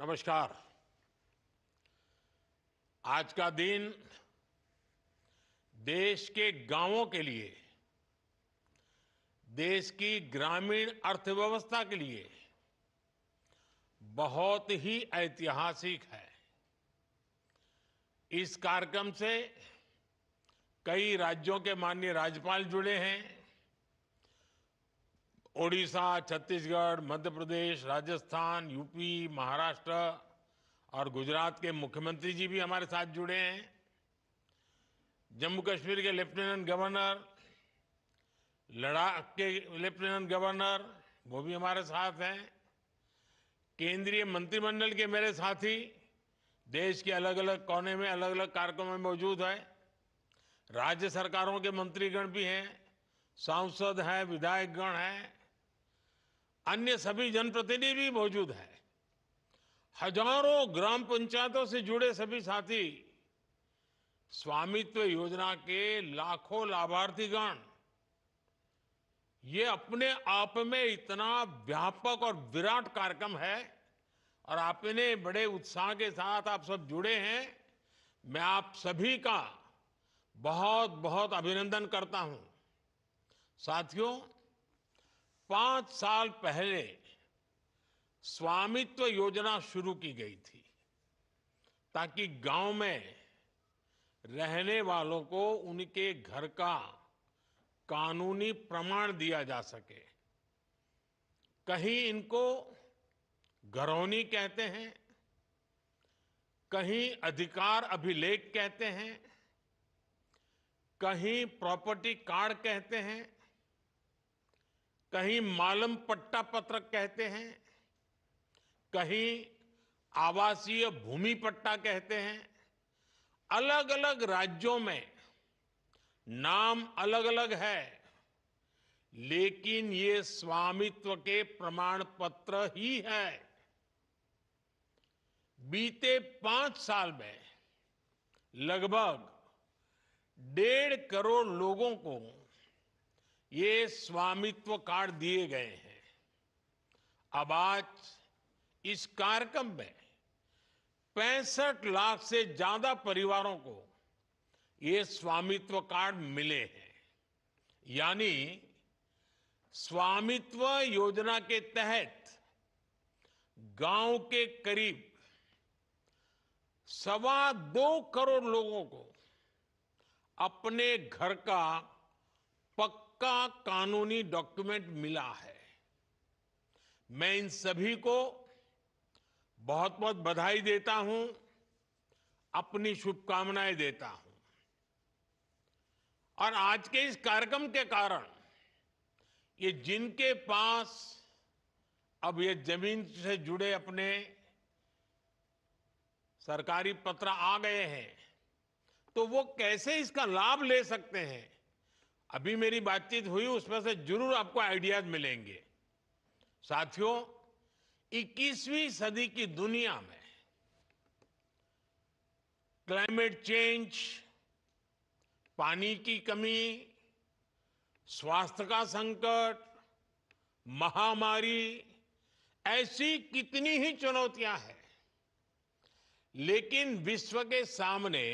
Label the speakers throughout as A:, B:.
A: नमस्कार। आज का दिन देश के गांवों के लिए, देश की ग्रामीण अर्थव्यवस्था के लिए बहुत ही ऐतिहासिक है। इस कार्यक्रम से कई राज्यों के माननीय राज्यपाल जुड़े हैं। ओडिशा, छत्तीसगढ़, मध्य प्रदेश, राजस्थान, यूपी, महाराष्ट्र और गुजरात के मुख्यमंत्री जी भी हमारे साथ जुड़े हैं। जम्मू कश्मीर के लेफ्टिनेंट गवर्नर, लद्दाख के लेफ्टिनेंट गवर्नर, वो भी हमारे साथ हैं। केंद्रीय मंत्रिमंडल के मेरे साथी देश के अलग अलग कोने में अलग अलग कार्यक्रमों में मौजूद है। राज्य सरकारों के मंत्रीगण भी हैं, सांसद हैं, विधायकगण हैं, अन्य सभी जनप्रतिनिधि भी मौजूद हैं। हजारों ग्राम पंचायतों से जुड़े सभी साथी, स्वामित्व योजना के लाखों लाभार्थीगण, ये अपने आप में इतना व्यापक और विराट कार्यक्रम है और आपने बड़े उत्साह के साथ आप सब जुड़े हैं। मैं आप सभी का बहुत बहुत अभिनंदन करता हूं। साथियों, 5 साल पहले स्वामित्व योजना शुरू की गई थी ताकि गांव में रहने वालों को उनके घर का कानूनी प्रमाण दिया जा सके। कहीं इनको घरौनी कहते हैं, कहीं अधिकार अभिलेख कहते हैं, कहीं प्रॉपर्टी कार्ड कहते हैं, कहीं मालम पट्टा पत्रक कहते हैं, कहीं आवासीय भूमि पट्टा कहते हैं। अलग अलग राज्यों में नाम अलग अलग है, लेकिन ये स्वामित्व के प्रमाण पत्र ही है। बीते 5 साल में लगभग 1.5 करोड़ लोगों को ये स्वामित्व कार्ड दिए गए हैं। अब आज इस कार्यक्रम में 65 लाख से ज्यादा परिवारों को ये स्वामित्व कार्ड मिले हैं। यानी स्वामित्व योजना के तहत गांव के करीब 2.25 करोड़ लोगों को अपने घर का पक्का कानूनी डॉक्यूमेंट मिला है। मैं इन सभी को बहुत बहुत बधाई देता हूं, अपनी शुभकामनाएं देता हूं। और आज के इस कार्यक्रम के कारण ये जिनके पास अब ये जमीन से जुड़े अपने सरकारी पत्र आ गए हैं, तो वो कैसे इसका लाभ ले सकते हैं, अभी मेरी बातचीत हुई, उसमें से जरूर आपको आइडियाज मिलेंगे। साथियों, 21वीं सदी की दुनिया में क्लाइमेट चेंज, पानी की कमी, स्वास्थ्य का संकट, महामारी, ऐसी कितनी ही चुनौतियां हैं, लेकिन विश्व के सामने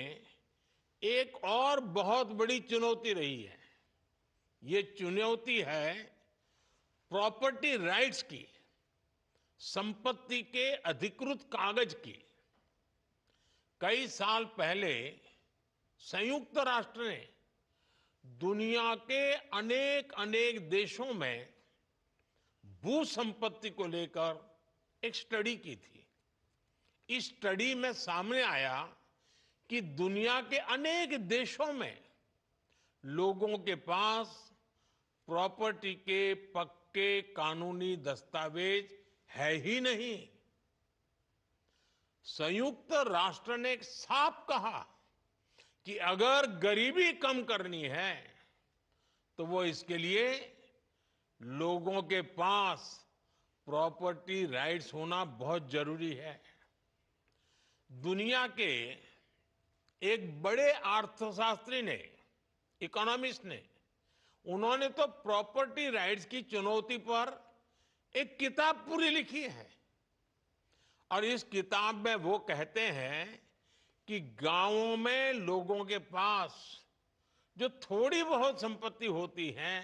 A: एक और बहुत बड़ी चुनौती रही है। ये चुनौती है प्रॉपर्टी राइट्स की, संपत्ति के अधिकृत कागज की। कई साल पहले संयुक्त राष्ट्र ने दुनिया के अनेक अनेक देशों में भू संपत्ति को लेकर एक स्टडी की थी। इस स्टडी में सामने आया कि दुनिया के अनेक देशों में लोगों के पास प्रॉपर्टी के पक्के कानूनी दस्तावेज है ही नहीं। संयुक्त राष्ट्र ने साफ कहा कि अगर गरीबी कम करनी है तो वो इसके लिए लोगों के पास प्रॉपर्टी राइट्स होना बहुत जरूरी है। दुनिया के एक बड़े अर्थशास्त्री ने, इकोनॉमिस्ट ने, उन्होंने तो प्रॉपर्टी राइट्स की चुनौती पर एक किताब पूरी लिखी है और इस किताब में वो कहते हैं कि गांवों में लोगों के पास जो थोड़ी बहुत संपत्ति होती है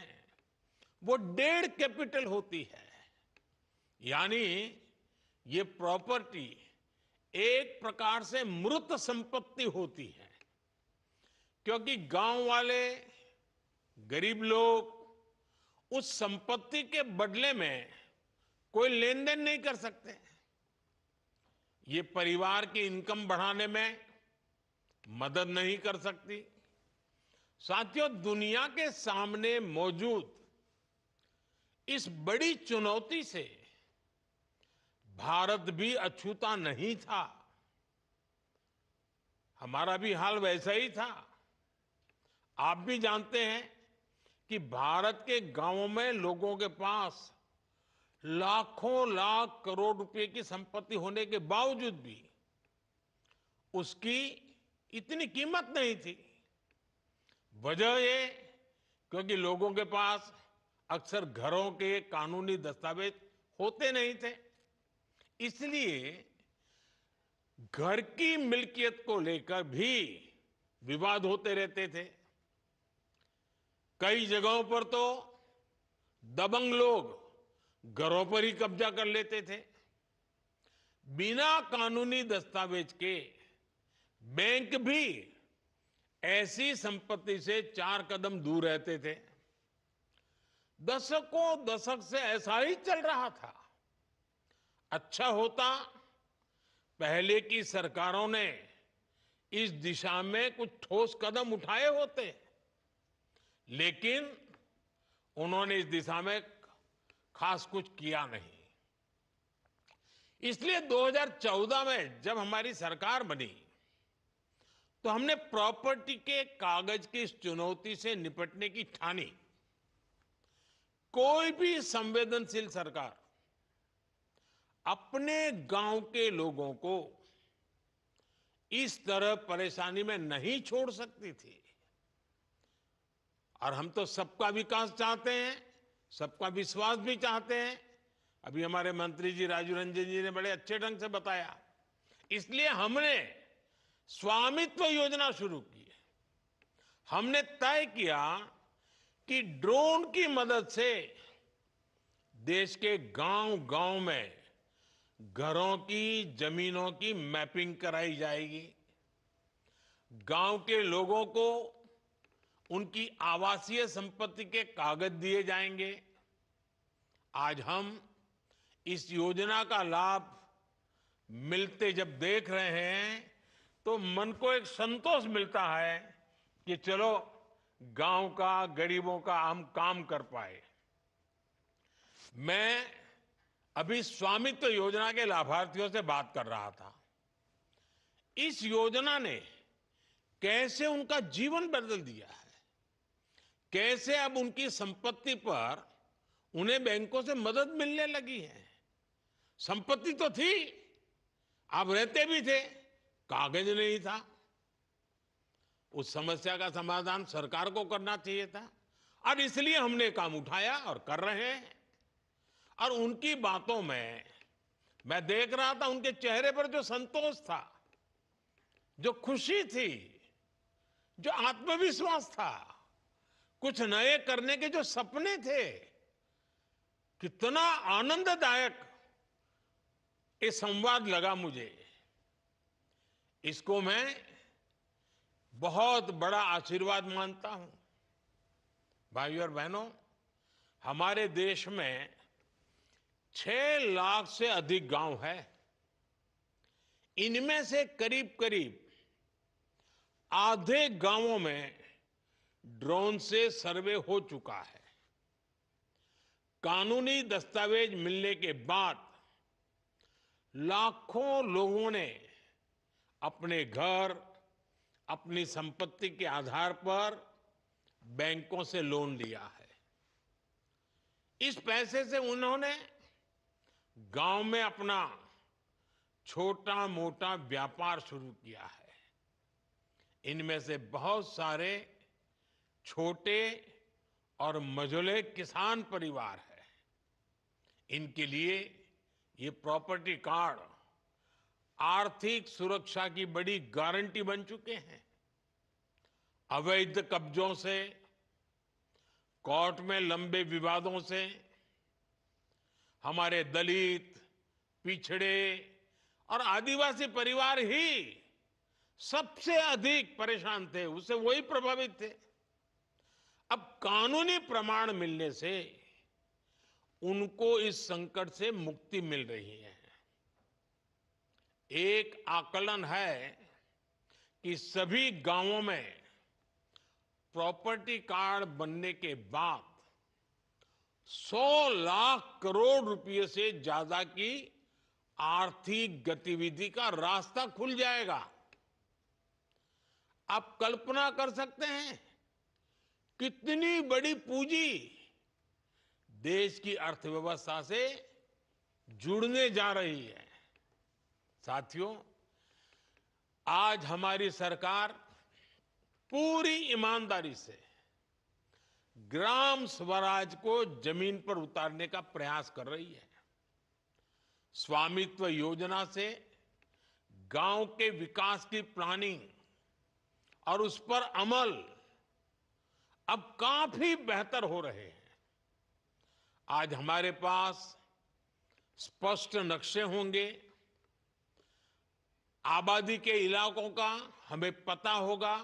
A: वो 1.5 कैपिटल होती है। यानी ये प्रॉपर्टी एक प्रकार से मृत संपत्ति होती है, क्योंकि गांव वाले गरीब लोग उस संपत्ति के बदले में कोई लेन देन नहीं कर सकते। ये परिवार की इनकम बढ़ाने में मदद नहीं कर सकती। साथियों, दुनिया के सामने मौजूद इस बड़ी चुनौती से भारत भी अछूता नहीं था। हमारा भी हाल वैसा ही था। आप भी जानते हैं कि भारत के गांवों में लोगों के पास लाखों लाख करोड़ रुपए की संपत्ति होने के बावजूद भी उसकी इतनी कीमत नहीं थी। वजह ये, क्योंकि लोगों के पास अक्सर घरों के कानूनी दस्तावेज होते नहीं थे। इसलिए घर की मिल्कियत को लेकर भी विवाद होते रहते थे। कई जगहों पर तो दबंग लोग घरों पर ही कब्जा कर लेते थे। बिना कानूनी दस्तावेज के बैंक भी ऐसी संपत्ति से 4 कदम दूर रहते थे। दशकों दशक से ऐसा ही चल रहा था। अच्छा होता पहले की सरकारों ने इस दिशा में कुछ ठोस कदम उठाए होते, लेकिन उन्होंने इस दिशा में खास कुछ किया नहीं। इसलिए 2014 में जब हमारी सरकार बनी तो हमने प्रॉपर्टी के कागज की इस चुनौती से निपटने की ठानी। कोई भी संवेदनशील सरकार अपने गांव के लोगों को इस तरह परेशानी में नहीं छोड़ सकती थी। और हम तो सबका विकास चाहते हैं, सबका विश्वास भी चाहते हैं। अभी हमारे मंत्री जी राजू रंजन जी ने बड़े अच्छे ढंग से बताया। इसलिए हमने स्वामित्व योजना शुरू की। हमने तय किया कि ड्रोन की मदद से देश के गांव-गांव में घरों की, जमीनों की मैपिंग कराई जाएगी। गांव के लोगों को उनकी आवासीय संपत्ति के कागज दिए जाएंगे। आज हम इस योजना का लाभ मिलते जब देख रहे हैं तो मन को एक संतोष मिलता है कि चलो गांव का, गरीबों का हम काम कर पाए। मैं अभी स्वामित्व योजना के लाभार्थियों से बात कर रहा था। इस योजना ने कैसे उनका जीवन बदल दिया है, कैसे अब उनकी संपत्ति पर उन्हें बैंकों से मदद मिलने लगी है। संपत्ति तो थी, आप रहते भी थे, कागज नहीं था। उस समस्या का समाधान सरकार को करना चाहिए था और इसलिए हमने काम उठाया और कर रहे हैं। और उनकी बातों में मैं देख रहा था, उनके चेहरे पर जो संतोष था, जो खुशी थी, जो आत्मविश्वास था, कुछ नए करने के जो सपने थे, कितना आनंददायक ये संवाद लगा मुझे। इसको मैं बहुत बड़ा आशीर्वाद मानता हूं। भाइयों और बहनों, हमारे देश में 6 लाख से अधिक गांव है। इनमें से करीब करीब आधे गांवों में ड्रोन से सर्वे हो चुका है। कानूनी दस्तावेज मिलने के बाद लाखों लोगों ने अपने घर, अपनी संपत्ति के आधार पर बैंकों से लोन लिया है। इस पैसे से उन्होंने गांव में अपना छोटा मोटा व्यापार शुरू किया है। इनमें से बहुत सारे छोटे और मझोले किसान परिवार हैं। इनके लिए ये प्रॉपर्टी कार्ड आर्थिक सुरक्षा की बड़ी गारंटी बन चुके हैं। अवैध कब्जों से, कोर्ट में लंबे विवादों से हमारे दलित, पिछड़े और आदिवासी परिवार ही सबसे अधिक परेशान थे, उससे वही प्रभावित थे। अब कानूनी प्रमाण मिलने से उनको इस संकट से मुक्ति मिल रही है। एक आकलन है कि सभी गांवों में प्रॉपर्टी कार्ड बनने के बाद 100 लाख करोड़ रुपए से ज्यादा की आर्थिक गतिविधि का रास्ता खुल जाएगा। आप कल्पना कर सकते हैं कितनी बड़ी पूंजी देश की अर्थव्यवस्था से जुड़ने जा रही है। साथियों, आज हमारी सरकार पूरी ईमानदारी से ग्राम स्वराज को जमीन पर उतारने का प्रयास कर रही है। स्वामित्व योजना से गांव के विकास की प्लानिंग और उस पर अमल अब काफी बेहतर हो रहे हैं। आज हमारे पास स्पष्ट नक्शे होंगे, आबादी के इलाकों का हमें पता होगा,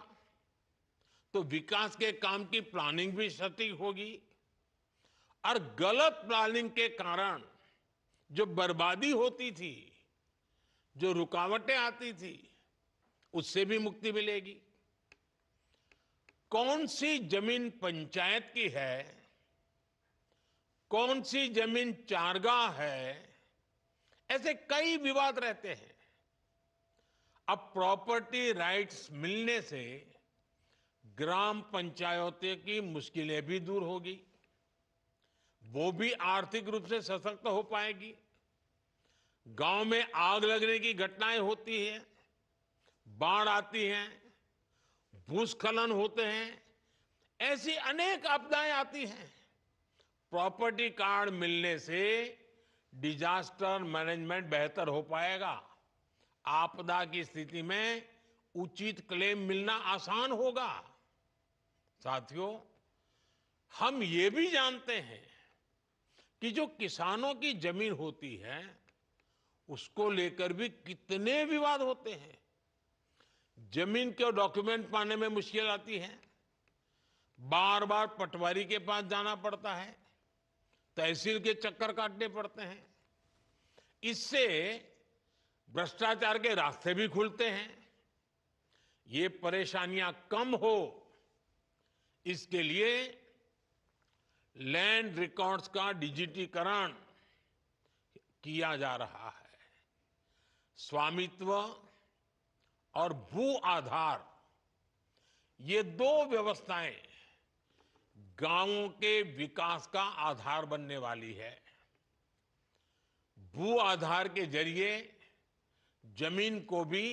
A: तो विकास के काम की प्लानिंग भी सटीक होगी और गलत प्लानिंग के कारण जो बर्बादी होती थी, जो रुकावटें आती थी, उससे भी मुक्ति मिलेगी। कौन सी जमीन पंचायत की है, कौन सी जमीन चारगाह है, ऐसे कई विवाद रहते हैं। अब प्रॉपर्टी राइट्स मिलने से ग्राम पंचायतों की मुश्किलें भी दूर होगी, वो भी आर्थिक रूप से सशक्त हो पाएगी। गांव में आग लगने की घटनाएं होती हैं, बाढ़ आती हैं, भूस्खलन होते हैं, ऐसी अनेक आपदाएं आती हैं। प्रॉपर्टी कार्ड मिलने से डिजास्टर मैनेजमेंट बेहतर हो पाएगा। आपदा की स्थिति में उचित क्लेम मिलना आसान होगा। साथियों, हम ये भी जानते हैं कि जो किसानों की जमीन होती है, उसको लेकर भी कितने विवाद होते हैं। जमीन के डॉक्यूमेंट पाने में मुश्किल आती है, बार बार पटवारी के पास जाना पड़ता है, तहसील के चक्कर काटने पड़ते हैं। इससे भ्रष्टाचार के रास्ते भी खुलते हैं। ये परेशानियां कम हो, इसके लिए लैंड रिकॉर्ड्स का डिजिटीकरण किया जा रहा है। स्वामित्व और भू आधार, ये दो व्यवस्थाएं गांवों के विकास का आधार बनने वाली है। भू आधार के जरिए जमीन को भी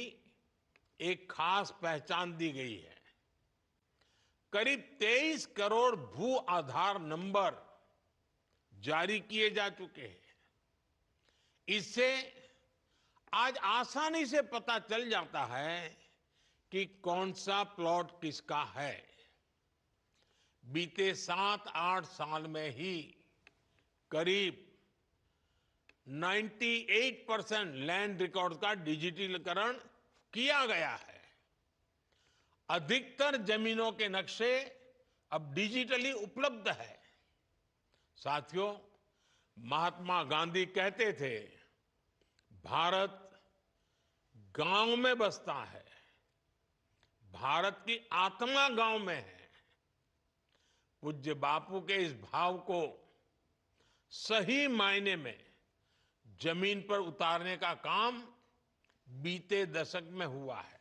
A: एक खास पहचान दी गई है। करीब 23 करोड़ भू आधार नंबर जारी किए जा चुके हैं। इससे आज आसानी से पता चल जाता है कि कौन सा प्लॉट किसका है। बीते 7-8 साल में ही करीब 98% लैंड रिकॉर्ड का डिजिटलीकरण किया गया है। अधिकतर जमीनों के नक्शे अब डिजिटली उपलब्ध है। साथियों, महात्मा गांधी कहते थे, भारत गांव में बसता है, भारत की आत्मा गांव में है। पूज्य बापू के इस भाव को सही मायने में जमीन पर उतारने का काम बीते दशक में हुआ है।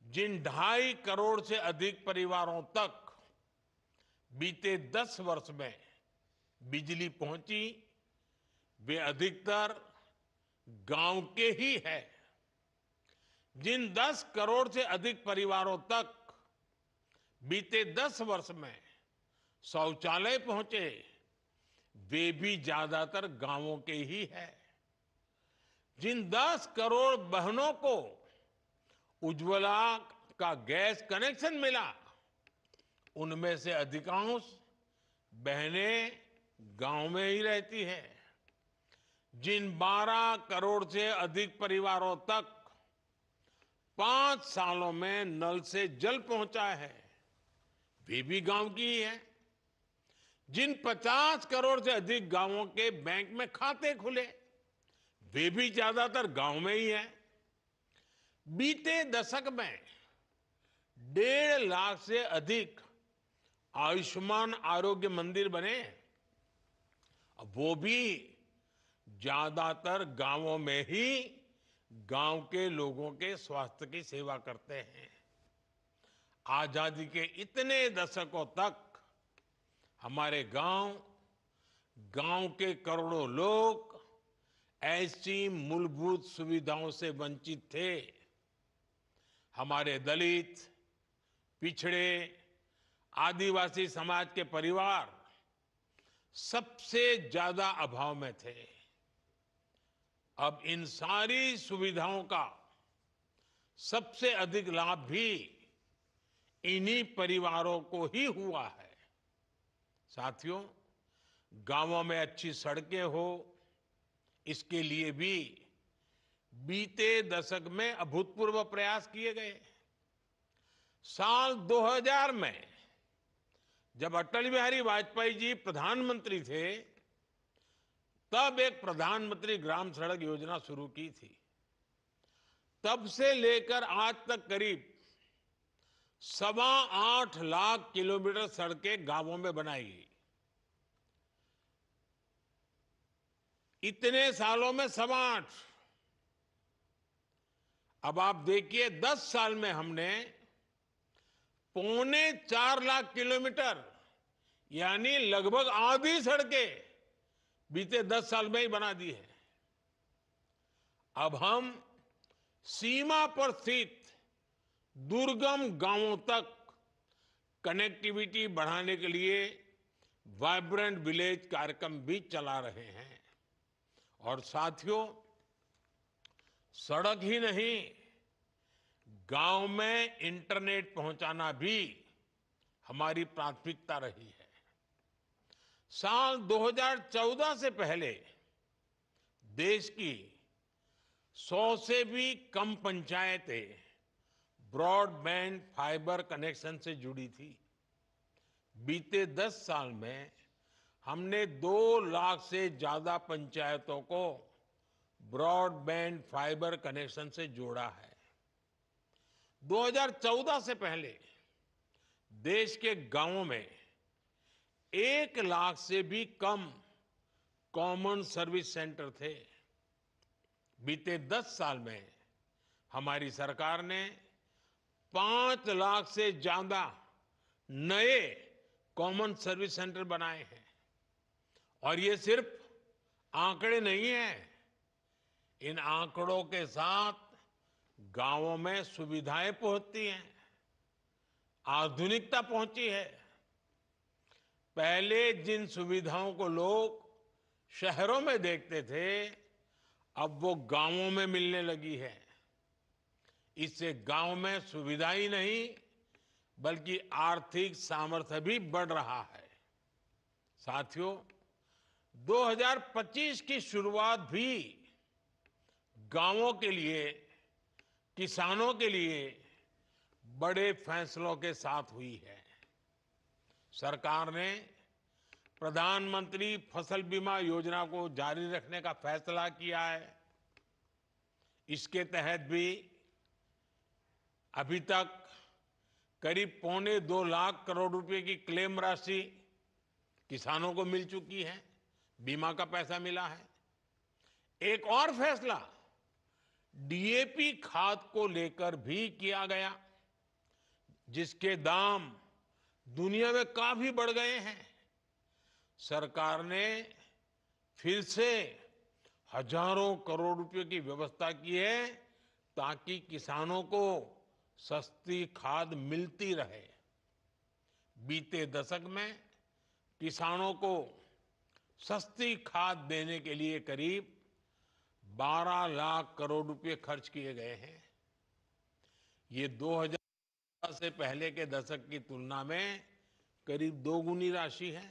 A: जिन 2.5 करोड़ से अधिक परिवारों तक बीते 10 वर्ष में बिजली पहुंची, वे अधिकतर गांव के ही हैं। जिन 10 करोड़ से अधिक परिवारों तक बीते 10 वर्ष में शौचालय पहुंचे, वे भी ज्यादातर गांवों के ही है। जिन 10 करोड़ बहनों को उज्ज्वला का गैस कनेक्शन मिला, उनमें से अधिकांश बहनें गांव में ही रहती हैं। जिन 12 करोड़ से अधिक परिवारों तक 5 सालों में नल से जल पहुंचा है, वे भी गांव की ही है। जिन 50 करोड़ से अधिक गांवों के बैंक में खाते खुले, वे भी ज्यादातर गांव में ही है। बीते दशक में 1.5 लाख से अधिक आयुष्मान आरोग्य मंदिर बने, अब वो भी ज्यादातर गांवों में ही गांव के लोगों के स्वास्थ्य की सेवा करते हैं। आजादी के इतने दशकों तक हमारे गांव के करोड़ों लोग ऐसी मूलभूत सुविधाओं से वंचित थे। हमारे दलित, पिछड़े, आदिवासी समाज के परिवार सबसे ज्यादा अभाव में थे। अब इन सारी सुविधाओं का सबसे अधिक लाभ भी इन्हीं परिवारों को ही हुआ है। साथियों, गांवों में अच्छी सड़कें हो, इसके लिए भी बीते दशक में अभूतपूर्व प्रयास किए गए। साल 2000 में जब अटल बिहारी वाजपेयी जी प्रधानमंत्री थे, तब एक प्रधानमंत्री ग्राम सड़क योजना शुरू की थी। तब से लेकर आज तक करीब 8.25 लाख किलोमीटर सड़कें गांवों में बनाई गई। इतने सालों में 8.25। अब आप देखिए, 10 साल में हमने 3.25 लाख किलोमीटर, यानी लगभग आधी सड़कें बीते 10 साल में ही बना दी है। अब हम सीमा पर स्थित दुर्गम गांवों तक कनेक्टिविटी बढ़ाने के लिए वाइब्रेंट विलेज कार्यक्रम भी चला रहे हैं। और साथियों, सड़क ही नहीं, गांव में इंटरनेट पहुंचाना भी हमारी प्राथमिकता रही है। साल 2014 से पहले देश की 100 से भी कम पंचायतें ब्रॉडबैंड फाइबर कनेक्शन से जुड़ी थी। बीते 10 साल में हमने 2 लाख से ज्यादा पंचायतों को ब्रॉडबैंड फाइबर कनेक्शन से जोड़ा है। 2014 से पहले देश के गांवों में 1 लाख से भी कम कॉमन सर्विस सेंटर थे। बीते 10 साल में हमारी सरकार ने 5 लाख से ज्यादा नए कॉमन सर्विस सेंटर बनाए हैं। और ये सिर्फ आंकड़े नहीं हैं, इन आंकड़ों के साथ गांवों में सुविधाएं पहुंचती हैं, आधुनिकता पहुंची है। पहले जिन सुविधाओं को लोग शहरों में देखते थे, अब वो गांवों में मिलने लगी है। इससे गांव में सुविधा ही नहीं, बल्कि आर्थिक सामर्थ्य भी बढ़ रहा है। साथियों, 2025 की शुरुआत भी गांवों के लिए, किसानों के लिए बड़े फैसलों के साथ हुई है। सरकार ने प्रधानमंत्री फसल बीमा योजना को जारी रखने का फैसला किया है। इसके तहत भी अभी तक करीब 2.25 लाख करोड़ रुपए की क्लेम राशि किसानों को मिल चुकी है, बीमा का पैसा मिला है। एक और फैसला डीएपी खाद को लेकर भी किया गया, जिसके दाम दुनिया में काफी बढ़ गए हैं। सरकार ने फिर से हजारों करोड़ रुपए की व्यवस्था की है, ताकि किसानों को सस्ती खाद मिलती रहे। बीते दशक में किसानों को सस्ती खाद देने के लिए करीब 12 लाख करोड़ रुपए खर्च किए गए हैं। ये 2000 से पहले के दशक की तुलना में करीब दोगुनी राशि है।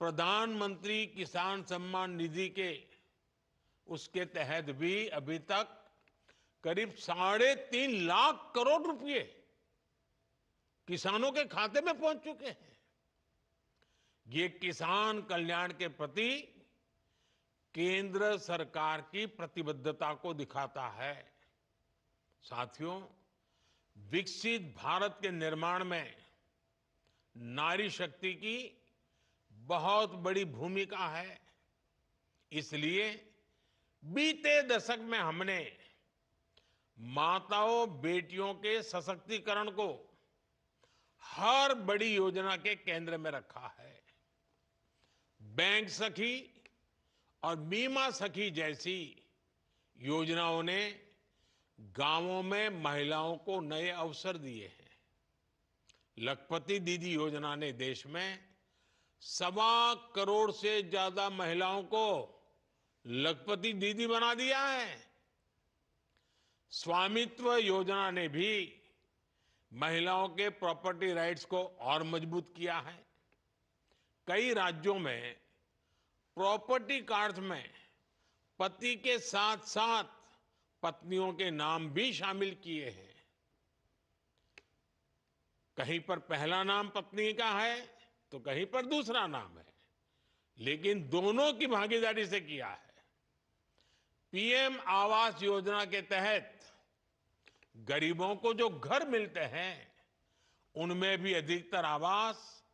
A: प्रधानमंत्री किसान सम्मान निधि के उसके तहत भी अभी तक करीब 3.5 लाख करोड़ रुपए किसानों के खाते में पहुंच चुके हैं। ये किसान कल्याण के प्रति केंद्र सरकार की प्रतिबद्धता को दिखाता है। साथियों, विकसित भारत के निर्माण में नारी शक्ति की बहुत बड़ी भूमिका है। इसलिए बीते दशक में हमने माताओं बेटियों के सशक्तिकरण को हर बड़ी योजना के केंद्र में रखा है। बैंक सखी और बीमा सखी जैसी योजनाओं ने गांवों में महिलाओं को नए अवसर दिए हैं। लखपति दीदी योजना ने देश में 1.25 करोड़ से ज्यादा महिलाओं को लखपति दीदी बना दिया है। स्वामित्व योजना ने भी महिलाओं के प्रॉपर्टी राइट्स को और मजबूत किया है। कई राज्यों में प्रॉपर्टी कार्ड्स में पति के साथ साथ पत्नियों के नाम भी शामिल किए हैं। कहीं पर पहला नाम पत्नी का है तो कहीं पर दूसरा नाम है, लेकिन दोनों की भागीदारी से किया है। पीएम आवास योजना के तहत गरीबों को जो घर मिलते हैं, उनमें भी अधिकतर आवास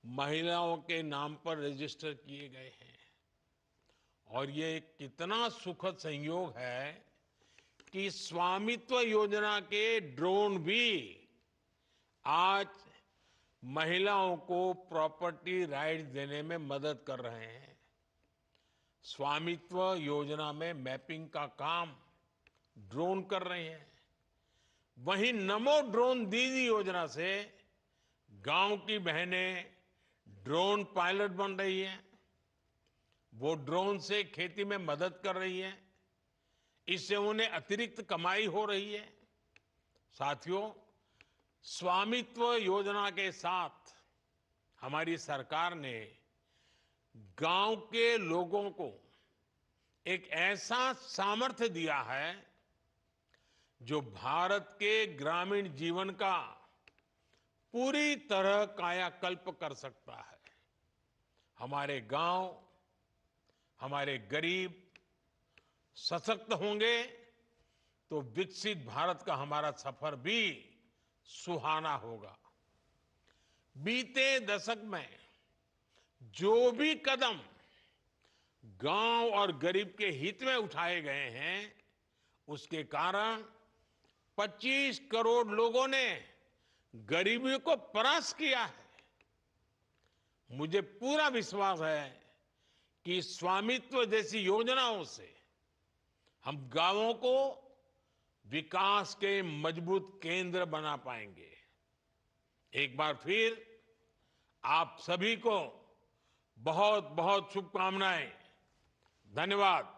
A: महिलाओं के नाम पर रजिस्टर किए गए हैं। और ये कितना सुखद संयोग है कि स्वामित्व योजना के ड्रोन भी आज महिलाओं को प्रॉपर्टी राइट्स देने में मदद कर रहे हैं। स्वामित्व योजना में मैपिंग का काम ड्रोन कर रहे हैं। वहीं नमो ड्रोन दीदी योजना से गांव की बहनें ड्रोन पायलट बन रही हैं। वो ड्रोन से खेती में मदद कर रही हैं। इससे उन्हें अतिरिक्त कमाई हो रही है। साथियों, स्वामित्व योजना के साथ हमारी सरकार ने गांव के लोगों को एक ऐसा सामर्थ्य दिया है जो भारत के ग्रामीण जीवन का पूरी तरह कायाकल्प कर सकता है। हमारे गांव, हमारे गरीब सशक्त होंगे तो विकसित भारत का हमारा सफर भी सुहाना होगा। बीते दशक में जो भी कदम गांव और गरीब के हित में उठाए गए हैं, उसके कारण 25 करोड़ लोगों ने गरीबी को परास्त किया है। मुझे पूरा विश्वास है कि स्वामित्व जैसी योजनाओं से हम गांवों को विकास के मजबूत केंद्र बना पाएंगे। एक बार फिर आप सभी को बहुत बहुत शुभकामनाएं। धन्यवाद।